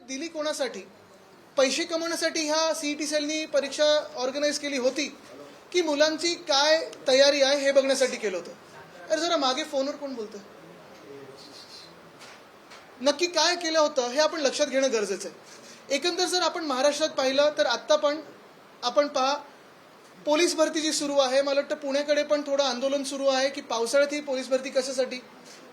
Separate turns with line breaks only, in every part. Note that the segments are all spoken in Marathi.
दिली कोणासाठी? पैसे कमवण्यासाठी ह्या सीईटी सेलनी परीक्षा ऑर्गनाईज केली होती की मुलांची काय तयारी आहे हे बघण्यासाठी केलं होतं? अरे जरा मागे फोनवर कोण बोलतं? नक्की काय केलं होतं हे आपण लक्षात घेणं गरजेचं आहे. एकंदर जर आपण महाराष्ट्रात पाहिलं तर आत्ता पण आपण पहा, पोलीस भरती जी सुरू आहे, मला वाटतं पुण्याकडे पण थोडं आंदोलन सुरू आहे की पावसाळ्यात ही पोलीस भरती कशासाठी?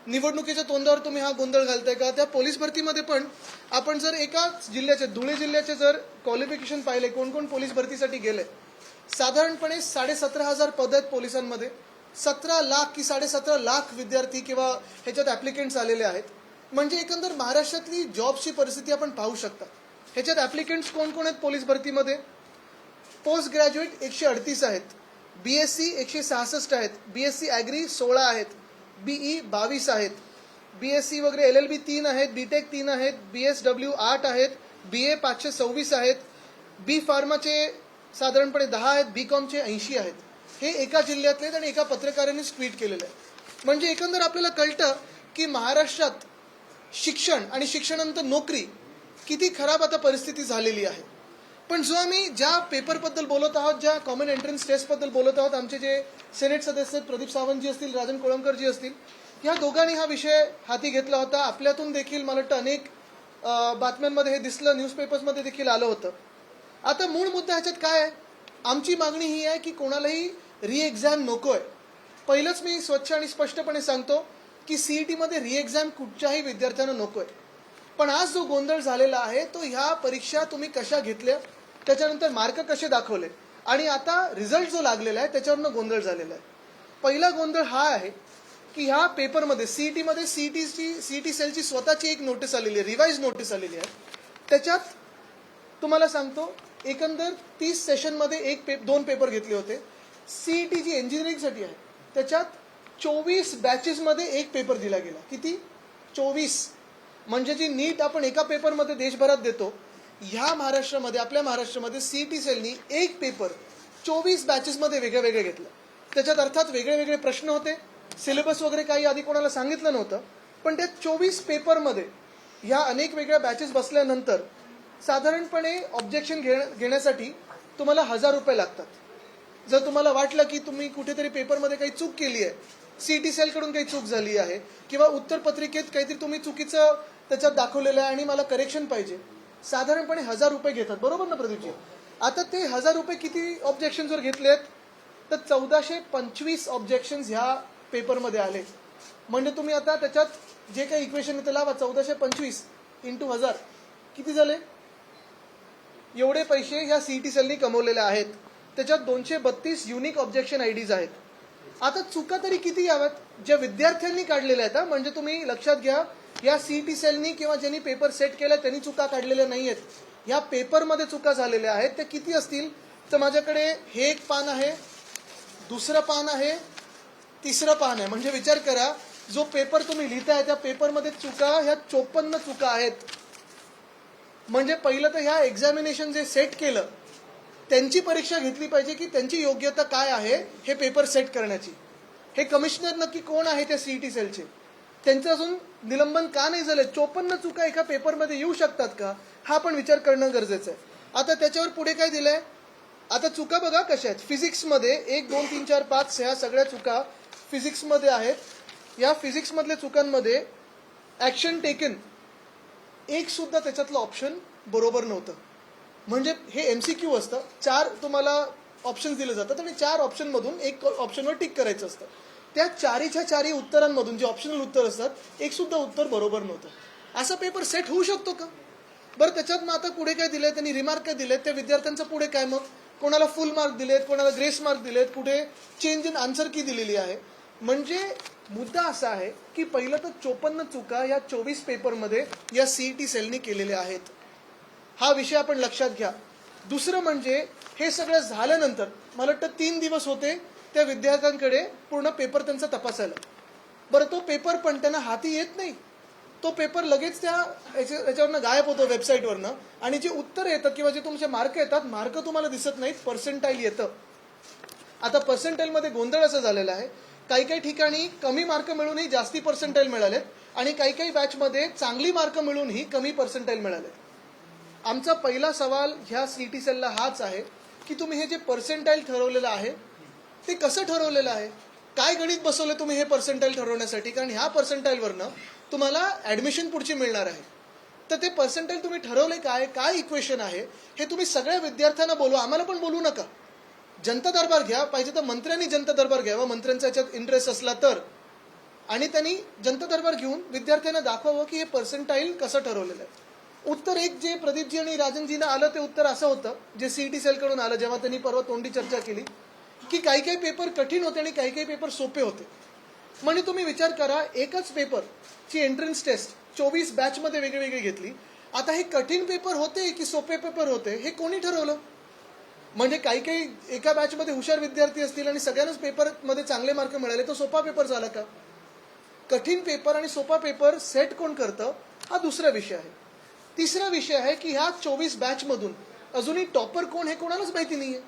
निवडणुकीच्या तोंडावर तुम्ही हा गोंधळ घालताय का? त्या पोलीस भरतीमध्ये पण आपण जर एका जिल्ह्याचे, धुळे जिल्ह्याचे जर क्वालिफिकेशन पाहिले, कोण कोण पोलीस भरतीसाठी गेले, साधारणपणे 17,500 पद आहेत पोलिसांमध्ये. 17 लाख की 17.5 लाख विद्यार्थी किंवा ह्याच्यात ॲप्लिकेंट्स आलेले आहेत. म्हणजे एकंदर महाराष्ट्रातली जॉबची परिस्थिती आपण पाहू शकता. ह्याच्यात ॲप्लिकेंट्स कोण कोण आहेत पोलीस भरतीमध्ये? पोस्ट ग्रॅज्युएट 138 आहेत, BSc 166 आहेत, BSc ॲग्री 16 आहेत, BE 22 आहेत, BSc वगैरे LLB 3 आहेत, BTech 3 आहेत, BSW 8 आहेत, BA 526 आहेत, B फार्माचे साधारणपणे 10 आहेत, BComचे 80 आहेत. हे एका जिल्ह्यातले आणि एका पत्रकाराने ट्विट केलेलं आहे. म्हणजे एकंदर आपल्याला कळतं की महाराष्ट्रात शिक्षण आणि शिक्षणानंतर नोकरी किती खराब आता परिस्थिती झालेली आहे. पण जो आम्ही ज्या पेपरबद्दल बोलत आहोत, ज्या कॉमन एंट्रन्स टेस्टबद्दल बोलत आहोत, आमचे जे सेनेट सदस्य प्रदीप सावंतजी असतील, राजन कोळंबकरजी असतील, या दोघांनी हा विषय हाती घेतला होता. आपल्यातून देखील मला वाटतं अनेक बातम्यांमध्ये हे दिसलं, न्यूजपेपर्समध्ये देखील आलं होतं. आता मूळ मुद्दा ह्याच्यात काय आहे? आमची मागणी ही आहे की कोणालाही री एक्झाम नको आहे. पहिलंच मी स्वच्छ आणि स्पष्टपणे सांगतो की सीईटीमध्ये री एक्झाम कुठच्याही विद्यार्थ्यांना नको आहे. पण आज जो गोंधळ झालेला आहे तो ह्या परीक्षा तुम्ही कशा घेतल्या, त्याच्यानंतर मार्क कसे दाखवले आणि आता रिझल्ट जो लागलेला आहे त्याच्यावरनं गोंधळ झालेला आहे. पहिला गोंधळ हा आहे की ह्या पेपरमध्ये सीईटीमध्ये सीईटी सेलची स्वतःची एक नोटीस आलेली आहे, रिवाइज नोटीस आलेली आहे. त्याच्यात तुम्हाला सांगतो एकंदर 30 सेशनमध्ये 2 पेपर घेतले होते. सीईटी जी इंजिनिअरिंगसाठी आहे त्याच्यात 24 बॅचेसमध्ये एक पेपर दिला गेला. किती? 24. म्हणजे जी नीट आपण एका पेपरमध्ये देशभरात देतो, ह्या महाराष्ट्रामध्ये, आपल्या महाराष्ट्रामध्ये सीईटी सेलनी एक पेपर 24 बॅचेसमध्ये वेगळे घेतलं. त्याच्यात अर्थात वेगळे प्रश्न होते, सिलेबस वगैरे काही आधी कोणाला सांगितलं नव्हतं. पण त्या 24 पेपरमध्ये ह्या अनेक वेगळ्या बॅचेस बसल्यानंतर साधारणपणे ऑब्जेक्शन घेण्यासाठी तुम्हाला 1,000 रुपये लागतात. जर तुम्हाला वाटलं की तुम्ही कुठेतरी पेपरमध्ये काही चूक केली आहे, सीईटी सेलकडून काही चूक झाली आहे किंवा उत्तरपत्रिकेत काहीतरी तुम्ही चुकीचं त्याच्यात दाखवलेलं आहे आणि मला करेक्शन पाहिजे, साधारणपणे 1,000 रुपये घेतात. बरोबर ना प्रदीपजी? आता ते 1,000 रुपये किती ऑब्जेक्शन्सवर घेतलेत? तर 1425 ऑब्जेक्शन्स ह्या पेपरमध्ये आले. म्हणजे तुम्ही आता त्याच्यात जे काही इक्वेशन येतं लावा, 1425 × 1,000 किती झाले? एवढे पैसे ह्या सीईटी सेलनी कमवलेले आहेत. त्याच्यात 232 युनिक ऑब्जेक्शन आयडीज आहेत. आता चुका तरी किती याव्यात? ज्या विद्यार्थ्यांनी काढलेल्या आहेत, म्हणजे तुम्ही लक्षात घ्या, या सीईटी सेलनी किंवा ज्यांनी पेपर सेट केला त्यांनी चुका काढलेल्या नाही आहेत. या पेपरमध्ये चुका झालेल्या आहेत. त्या किती असतील? तर माझ्याकडे हे एक पान आहे, दुसरं पान आहे, तिसरं पान आहे. म्हणजे विचार करा, जो पेपर तुम्ही लिहिताय त्या पेपरमध्ये चुका ह्या 54 चुका आहेत. म्हणजे पहिलं तर ह्या एक्झामिनेशन जे सेट केलं त्यांची परीक्षा घेतली पाहिजे की त्यांची योग्यता काय आहे हे पेपर सेट करण्याची. हे कमिशनर नक्की कोण आहे त्या सीईटी सेलचे? त्यांचं अजून निलंबन का नाही झालं? 54 चुका एका पेपरमध्ये येऊ शकतात का? हा पण विचार करणं गरजेचं आहे. आता त्याच्यावर पुढे काय दिलंय? आता चुका बघा कशा आहेत. फिजिक्समध्ये 1, 2, 3, 4, 5 ह्या सगळ्या चुका फिजिक्समध्ये आहेत. या फिजिक्समधल्या चुकांमध्ये ॲक्शन टेकन एक सुद्धा त्याच्यातलं ऑप्शन बरोबर नव्हतं. म्हणजे हे MCQ असतं, 4 तुम्हाला ऑप्शन्स दिले जातात आणि 4 ऑप्शनमधून एक ऑप्शनवर टिक करायचं असतं. त्या 4च्या उत्तरांमधून जे ऑप्शनल उत्तर असतात एक सुद्धा उत्तर बरोबर नव्हतं. असा पेपर सेट होऊ शकतो का? बरं, त्याच्यात मग आता पुढे काय दिलंय? त्यांनी रिमार्क काय दिलेत? त्या विद्यार्थ्यांचं पुढे काय? मग कोणाला फुल मार्क दिलेत, कोणाला ग्रेस मार्क दिलेत, कुठे चेंज इन आन्सर की दिलेली आहे. म्हणजे मुद्दा असा आहे की पहिलं तर 54 चुका या 24 पेपरमध्ये या सीईटी सेलनी केलेल्या आहेत. हा विषय आपण लक्षात घ्या. दुसरं म्हणजे हे सगळं झाल्यानंतर मला वाटतं 3 दिवस होते त्या विद्यार्थ्यांकडे पूर्ण पेपर त्यांचा तपासायला. बरं, तो पेपर पण त्यांना हाती येत नाही. तो पेपर लगेच त्या याच्यावरनं गायब होतो वेबसाईटवरनं आणि जे उत्तर येतं किंवा जे तुमचे मार्क येतात, मार्क तुम्हाला दिसत नाहीत, पर्सेंटाईल येतं. आता पर्सेंटाईलमध्ये गोंधळ असा झालेला आहे, काही ठिकाणी कमी मार्क मिळूनही जास्ती पर्सेंटाईल मिळालेत आणि काही बॅचमध्ये चांगली मार्क मिळूनही कमी पर्सेंटाईल मिळाले. आमचा पहिला सवाल ह्या सीईटी सेलला हाच आहे की तुम्ही हे जे पर्सेंटाईल ठरवलेलं आहे ते कसं ठरवलेलं आहे, काय गणित बसवलं तुम्ही हे पर्सेंटाईल ठरवण्यासाठी, कारण ह्या पर्सेंटाईलवरनं तुम्हाला ऍडमिशन पुढची मिळणार आहे. तर ते पर्सेंटाईल तुम्ही ठरवले काय इक्वेशन आहे हे तुम्ही सगळ्या विद्यार्थ्यांना बोलवा, आम्हाला पण बोलू नका. जनता दरबार घ्या, पाहिजे तर मंत्र्यांनी जनता दरबार घ्यावा, मंत्र्यांचा याच्यात इंटरेस्ट असला तर, आणि त्यांनी जनता दरबार घेऊन विद्यार्थ्यांना दाखवावं की हे पर्सेंटाईल कसं ठरवलेलं आहे. उत्तर एक जे प्रदीपजी आणि राजनजींना आलं ते उत्तर असं होतं जे सीईटी सेलकडून आलं, जेव्हा त्यांनी परवा तोंडी चर्चा केली, की काही काही पेपर कठीण होते आणि काही काही पेपर सोपे होते. म्हणजे तुम्ही विचार करा, एकच पेपरची एंट्रन्स टेस्ट 24 बॅचमध्ये वेगळी घेतली. आता हे कठीण पेपर होते की सोपे पेपर होते हे कोणी ठरवलं? म्हणजे काही काही एका बॅचमध्ये हुशार विद्यार्थी असतील आणि सगळ्यांनाच पेपरमध्ये चांगले मार्क मिळाले तर सोपा पेपर झाला का? कठीण पेपर आणि सोपा पेपर सेट कोण करतं हा दुसरा विषय आहे. तिसरा विषय आहे की ह्या 24 बॅचमधून अजूनही टॉपर कोण हे कोणालाच माहिती नाहीये.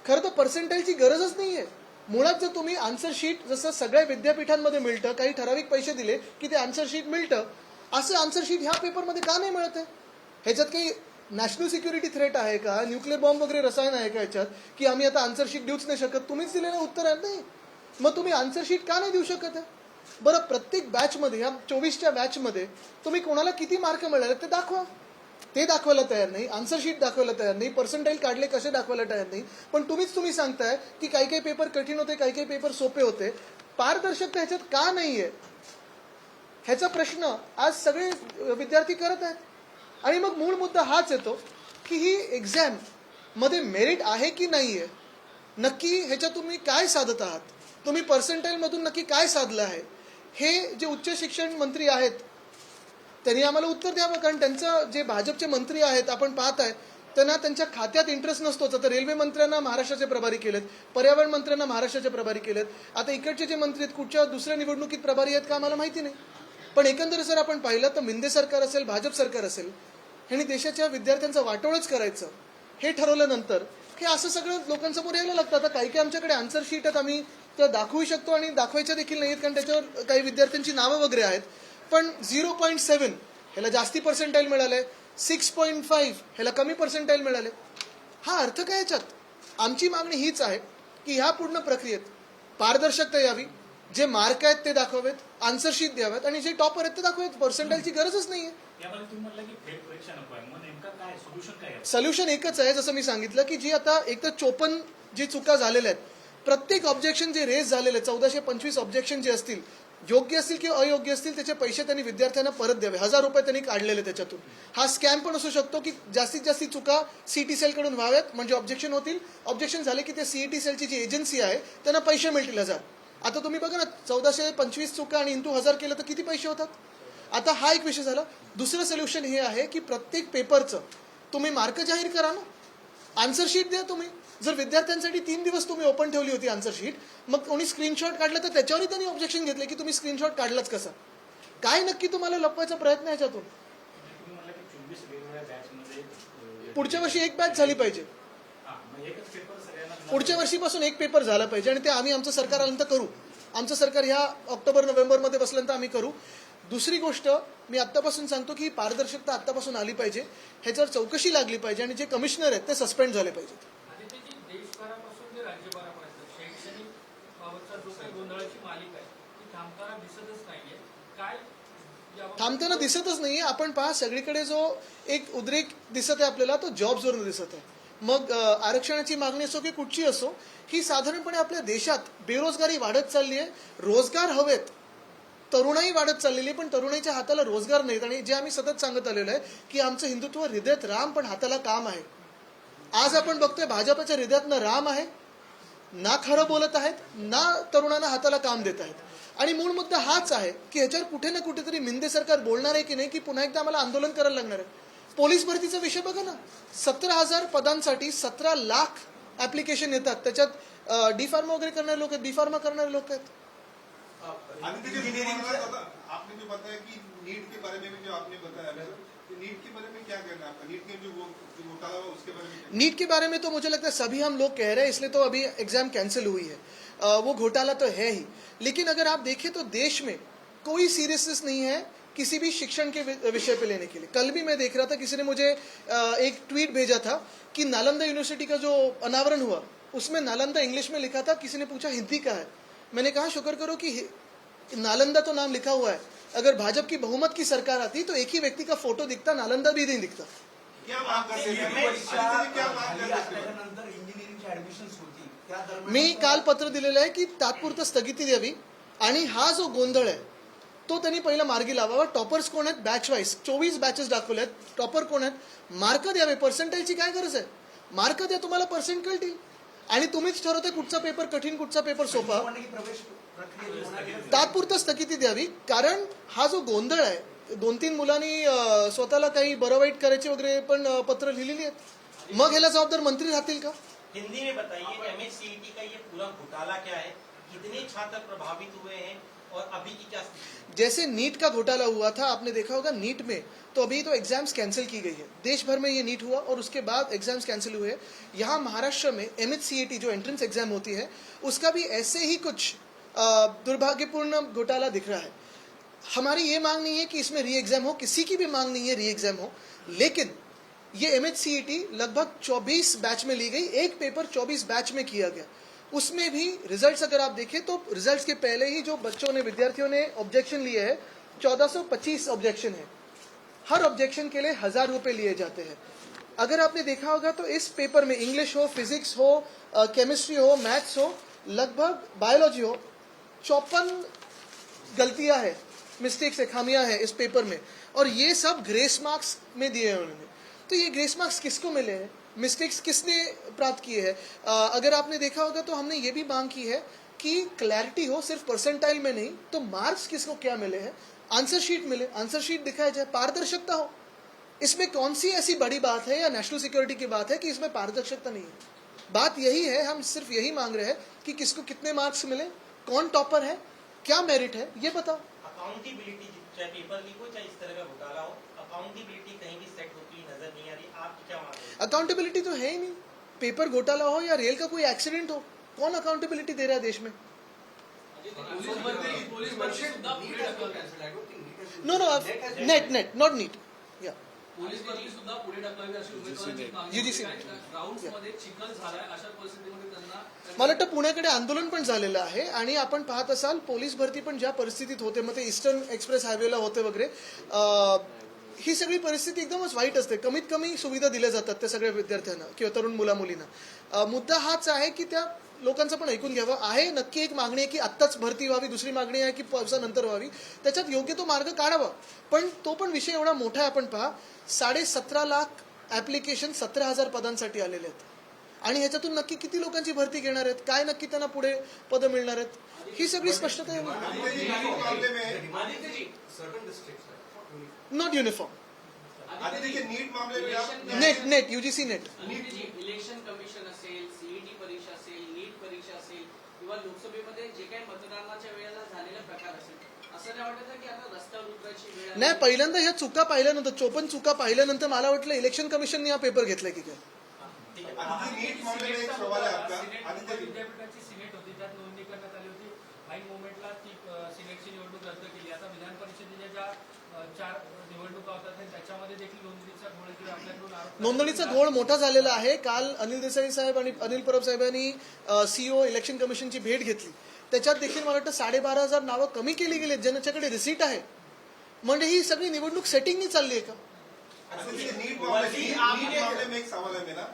खरं तर पर्सेंटाईलची गरजच नाहीये. मुळात जर तुम्ही आन्सर शीट जसं सगळ्या विद्यापीठांमध्ये मिळतं, काही ठराविक पैसे दिले की ते आन्सर शीट मिळतं, असं आन्सर शीट ह्या पेपरमध्ये का नाही मिळत आहे? ह्याच्यात काही नॅशनल सिक्युरिटी थ्रेट आहे का, न्यूक्लिअर बॉम्ब वगैरे रसायन आहे का ह्याच्यात, की आम्ही आता आन्सर शीट देऊच नाही शकत? तुम्हीच दिलेलं उत्तर आहे नाही, मग तुम्ही आन्सर शीट का नाही देऊ शकत आहे? बरं, प्रत्येक बॅचमध्ये, ह्या 24च्या बॅचमध्ये तुम्ही कोणाला किती मार्क मिळाले ते दाखवा. ते दाखवायला तयार नाही, आन्सर शीट दाखवायला तयार नाही, पर्सेंटाईल काढले कसे दाखवायला तयार नाही. पण तुम्ही सांगताय की काही काही पेपर कठीण होते, काही काही पेपर सोपे होते. पारदर्शकता ह्याच्यात का नाहीये ह्याचा प्रश्न आज सगळे विद्यार्थी करत आहेत. आणि मग मूळ मुद्दा हाच येतो की ही एक्झाम मध्ये मेरिट आहे की नाहीये, नक्की ह्याच्यात तुम्ही काय साधत आहात, तुम्ही पर्सेंटाईल मधून नक्की काय साधलं आहे, हे जे उच्च शिक्षण मंत्री आहेत त्यांनी आम्हाला उत्तर द्यावं. कारण त्यांचं जे भाजपचे मंत्री आहेत आपण पाहत आहे त्यांना त्यांच्या खात्यात इंटरेस्ट नसतोच. आता रेल्वे मंत्र्यांना महाराष्ट्राचे प्रभारी केलेत, पर्यावरण मंत्र्यांना महाराष्ट्राचे प्रभारी केलेत, आता इकडचे जे मंत्री आहेत कुठच्या दुसऱ्या निवडणुकीत प्रभारी आहेत का आम्हाला माहिती नाही. पण एकंदर जर आपण पाहिलं तर मिंदे सरकार असेल, भाजप सरकार असेल, ह्यांनी देशाच्या विद्यार्थ्यांचं वाटोळच करायचं हे ठरवल्यानंतर हे असं सगळं लोकांसमोर यायला लागतं. आता काही काही आमच्याकडे आन्सर शीट आहेत, आम्ही त्या दाखवू शकतो आणि दाखवायच्या देखील नाहीत कारण त्याच्यावर काही विद्यार्थ्यांची नावं वगैरे आहेत. पण 0.7 ह्याला जास्ती पर्सेंटाईल मिळाले, 6.5 ह्याला कमी पर्सेंटाईल मिळाले. हा अर्थ काय याच्यात? आमची मागणी हीच आहे की ह्या पूर्ण प्रक्रियेत पारदर्शकता यावी, जे मार्क आहेत ते दाखवावेत, आन्सर शीट द्यावेत आणि जे टॉपर आहेत ते दाखवावेत. पर्सेंटाईलची गरजच नाहीये. सोल्युशन एकच आहे, जसं मी सांगितलं की जी आता एक तर 54 जी चुका झालेल्या आहेत, प्रत्येक ऑब्जेक्शन जे रेज झालेले 1425 ऑब्जेक्शन जे असतील, योग्य असतील किंवा अयोग्य असतील, त्याचे पैसे त्यांनी विद्यार्थ्यांना परत द्यावे. 1000 रुपये त्यांनी काढलेले त्याच्यातून. हा स्कॅम पण असू शकतो की जास्तीत जास्त चुका सीईटी सेलकडून व्हाव्यात म्हणजे ऑब्जेक्शन होतील, ऑब्जेक्शन झाले की ते सीईटी सेलची जी एजन्सी आहे त्यांना पैसे मिळतील 1000. आता तुम्ही बघा ना, 1425 चुका आणि इंटू 1000 केलं तर किती पैसे होतात. आता हा एक विषय झाला. दुसरं सोल्युशन हे आहे की प्रत्येक पेपरचं तुम्ही मार्क जाहीर करा ना, आन्सर शीट द्या तुम्ही. जर विद्यार्थ्यांसाठी 3 दिवस तुम्ही ओपन ठेवली होती आन्सर शीट, मग कोणी स्क्रीनशॉट काढला तर त्याच्यावरही त्यांनी ऑब्जेक्शन घेतले की तुम्ही स्क्रीनशॉट काढलाच कसा. काय नक्की तुम्हाला लपवायचा प्रयत्न आहे ह्याच्यातून? पुढच्या वर्षी एक बॅच झाली पाहिजे, पुढच्या वर्षीपासून एक पेपर झाला पाहिजे आणि ते आम्ही आमचं सरकार आल्यानंतर करू. आमचं सरकार ह्या ऑक्टोबर-नोव्हेंबरमध्ये बसल्यानंतर आम्ही करू. दुसरी गोष्ट मी आत्तापासून सांगतो की पारदर्शकता आत्तापासून आली पाहिजे, ह्याच्यावर चौकशी लागली पाहिजे आणि जे कमिशनर आहेत ते सस्पेंड झाले पाहिजेत. थांबताना दिसतच नाहीये. आपण पहा सगळीकडे जो एक उद्रेक दिसत आहे आपल्याला तो जॉब्सवरून दिसत आहे. मग आरक्षणाची मागणी असो की कुठची असो, ही साधारणपणे आपल्या देशात बेरोजगारी वाढत चालली आहे. रोजगार हवेत, तरुणाई वाढत चाललेली आहे, पण तरुणाईच्या हाताला रोजगार नाहीत. आणि जे आम्ही सतत सांगत आलेलो आहे की आमचं हिंदुत्व हृदयात राम पण हाताला काम आहे. आज आपण बघतोय भाजपच्या हृदयातनं राम आहे, ना खरं बोलत आहेत, ना तरुणांना हाताला काम देत आहेत. आणि मूळ मुद्दा हाच आहे की ह्याच्यावर कुठे ना कुठेतरी मिंदे सरकार बोलणार आहे की नाही, की पुन्हा एकदा आम्हाला आंदोलन करायला लागणार आहे. पोलीस भरतीचा विषय बघा ना, 17,000 पदांसाठी 17 लाख ऍप्लिकेशन येतात. त्याच्यात डी फार्मा वगैरे करणारे लोक आहेत, बी फार्मा करणारे लोक आहेत.
आपने जो बताया कि नीट के बारे में भी जो आपने बताया, नीट के बारे में क्या कहना है आपका? नीट के जो घोटाला हुआ उसके बारे में?
नीट के बारे में तो मुझे लगता है सभी हम लोग कह रहे हैं, इसलिए तो अभी एग्जाम कैंसिल हुई है. वो घोटाला तो है ही, लेकिन अगर आप देखें तो देश में कोई सीरियसनेस नहीं है कि किसी भी शिक्षण के विषय पे लेने के लिए। कल भी मैं देख रहा था, किसी ने मुझे एक ट्वीट भेजा था कि नालंदा यूनिवर्सिटी का जो अनावरण हुआ उसमें नालंदा इंग्लिश में लिखा था, किसी ने पूछा हिंदी का है। मैंने कहा शुक्र करो कि नालंदा तो नाम लिखा हुआ है, अगर भाजपा की बहुमत की सरकार आती तो एक ही व्यक्ति का फोटो दिखता, नालंदा भी नहीं दिखता।
क्या मांग करते थे? क्या मांग करते थे?
इंजिनिअरिंगची ऍडमिशन्स होती त्या दरम्यान
मी काल पत्र दिलेलं आहे की तात्पुरतं स्थगिती द्यावी आणि हा जो गोंधळ आहे तो त्यांनी पहिला मार्गी लावावा। टॉपर्स कोण आहेत? बॅच वाईज 24 बॅचेस दाखवले आहेत। टॉपर कोण आहेत? मार्क द्यावे। पर्सेंटाईलची काय गरज आहे? मार्क द्या, तुम्हाला पर्सेंट कळतील आणि तुम्हीच ठरवता कुठचा पेपर कठीण, कुठचा पेपर सोपा।
म्हणणं की प्रवेश प्रक्रियेत होणार आहे.
तात्पुरतं स्थगिती द्यावी, कारण हा जो गोंधळ आहे, 2-3 मुलांनी स्वतःला काही बरं वाईट करायचे वगैरे पण पत्र लिहिलेली आहेत, मग ह्याला जबाबदार मंत्री राहतील का?
हिंदी में बताइए एमएचसीईटी का ये पूरा घोटाला क्या है, कितने छात्र प्रभावित हुए हैं और अभी की क्या स्थिति है?
जैसे नीट का घोटाला हुआ था, आपने देखा होगा नीट में, तो अभी तो एग्जाम्स कैंसिल की गई है। देश भर में ये नीट हुआ और उसके बाद एग्जाम्स कैंसिल हुए। यहाँ महाराष्ट्र में एमएचसीईटी जो एंट्रेंस एग्जाम होती है उसका भी ऐसे ही कुछ दुर्भाग्यपूर्ण घोटाला दिख रहा है। हमारी ये मांग नहीं है कि इसमें री एग्जाम हो, किसी की भी मांग नहीं है री एग्जाम हो, लेकिन ये एमएचसीईटी लगभग 24 बैच में ली गई, एक पेपर 24 बैच में किया गया। उसमें भी रिजल्ट्स अगर आप देखें तो रिजल्ट्स के पहले ही जो बच्चों ने, विद्यार्थियों ने ऑब्जेक्शन लिए है, 1425 ऑब्जेक्शन है। हर ऑब्जेक्शन के लिए 1000 रुपए लिए जाते हैं। अगर आपने देखा होगा तो इस पेपर में इंग्लिश हो, फिजिक्स हो, केमिस्ट्री हो, मैथ्स हो, लगभग बायोलॉजी हो, 54 गलतियां हैं, मिस्टेक्स है, खामियां हैं इस पेपर में, और ये सब ग्रेस मार्क्स में दिए हैं उन्होंने। तो ये ग्रेस मार्क्स किसको मिले हैं? मिस्टेक्स किसने प्राप्त किए हैं? अगर आपने देखा होगा तो हमने ये भी मांग की है कि क्लैरिटी हो, सिर्फ परसेंटाइल में नहीं, तो मार्क्स किसको क्या मिले हैं, आंसर शीट मिले, आंसर शीट दिखाया जाए, पारदर्शिता हो। इसमें कौन सी ऐसी बड़ी बात है या नेशनल सिक्योरिटी की बात है कि इसमें पारदर्शिता नहीं है? बात यही है, हम सिर्फ यही मांग रहे हैं कि किसको कितने मार्क्स मिले, कौन टॉपर है, क्या मेरिट है, ये बताओ।
अकाउंटेबिलिटी, चाहे पेपर लीक हो चाहे इस तरह का घोटाला हो, अकाउंटेबिलिटी कहीं भी सेट होती नजर नहीं आ रही। आपकी क्या मांग है?
अकाउंटेबिलिटी तो है ही नहीं। पेपर घोटाला हो या रेल का कोई एक्सीडेंट हो, कौन अकाउंटेबिलिटी दे रहा है देश में? नो नो, नेट नॉट नीट, या
पोलीस भरती सुद्धा पुढे ढकलावी अशी उमेदवारांची मागणी
UGC.
होती. काही ग्राउंड्समध्ये चिखल झालाय, अशा परिस्थितीमध्ये त्यांना
मला वाटतं पुण्याकडे आंदोलन पण झालेलं आहे आणि आपण पाहत असाल पोलीस भरती पण ज्या परिस्थितीत होते, मग ते ईस्टर्न एक्सप्रेस हायवेला होते वगैरे, ही सगळी परिस्थिती एकदमच वाईट असते। कमीत कमी सुविधा दिल्या जातात त्या सगळ्या विद्यार्थ्यांना किंवा तरुण मुला-मुलींना। मुद्दा हाच आहे की त्या लोकांचं पण ऐकून घ्यावं। आहे नक्की एक मागणी आहे की आत्ताच भरती व्हावी, दुसरी मागणी आहे की पावसानंतर व्हावी, त्याच्यात योग्य तो मार्ग काढावा। पण तो पण विषय एवढा मोठा आहे, आपण पहा 17.5 लाख ॲप्लिकेशन 17,000 पदांसाठी आलेले आहेत आणि ह्याच्यातून नक्की किती लोकांची भरती घेणार आहेत, काय नक्की त्यांना पुढे पद मिळणार आहेत, ही सगळी स्पष्टता आहे। नॉट युनिफॉर्म,
नीट मामले में आप
net UGC net.
Election commission असेल, सीईटी परीक्षा असेल, नीट परीक्षा असेल किंवा लोकसभेमध्ये जे काही मतदानाच्या वेळेला झालेला प्रकार असेल, असं नाही वाटत की आता रस्त्यावर उतरायची वेळ आली?
नाही, पहिल्यांदा ह्या चुका पाहिल्यानंतर, 54 चुका पाहिल्यानंतर मला वाटलं इलेक्शन कमिशनने हा पेपर घेतलाय की काय।
नीट मामले में एक सवाल है आपका। आदित्य जी,
विद्यापीठाची सिनेट होती, त्यात नोंदणी करण्यात आली होती. ऐन मोमेंटला ती सिनेटची निवडणूक रद्द केली. आता विधान परिषदेच्या ज्या 4 निवडणुका होतात त्याच्यामध्ये देखील नोंदणीचा घोळ किंवा आपल्याकडून आरोप
नोंदणीचा घोळ मोठा झालेला आहे। काल अनिल देसाई साहेब आणि अनिल परब साहेबांनी सीईओ इलेक्शन कमिशनची भेट घेतली, त्याच्यात देखील मला वाटतं 12,500 नावं कमी केली गेली, ज्यांच्याकडे रिसीट आहे। म्हणजे ही सगळी निवडणूक सेटिंगनी चालली आहे का?
नीट मामले में एक सवाल है मेरा।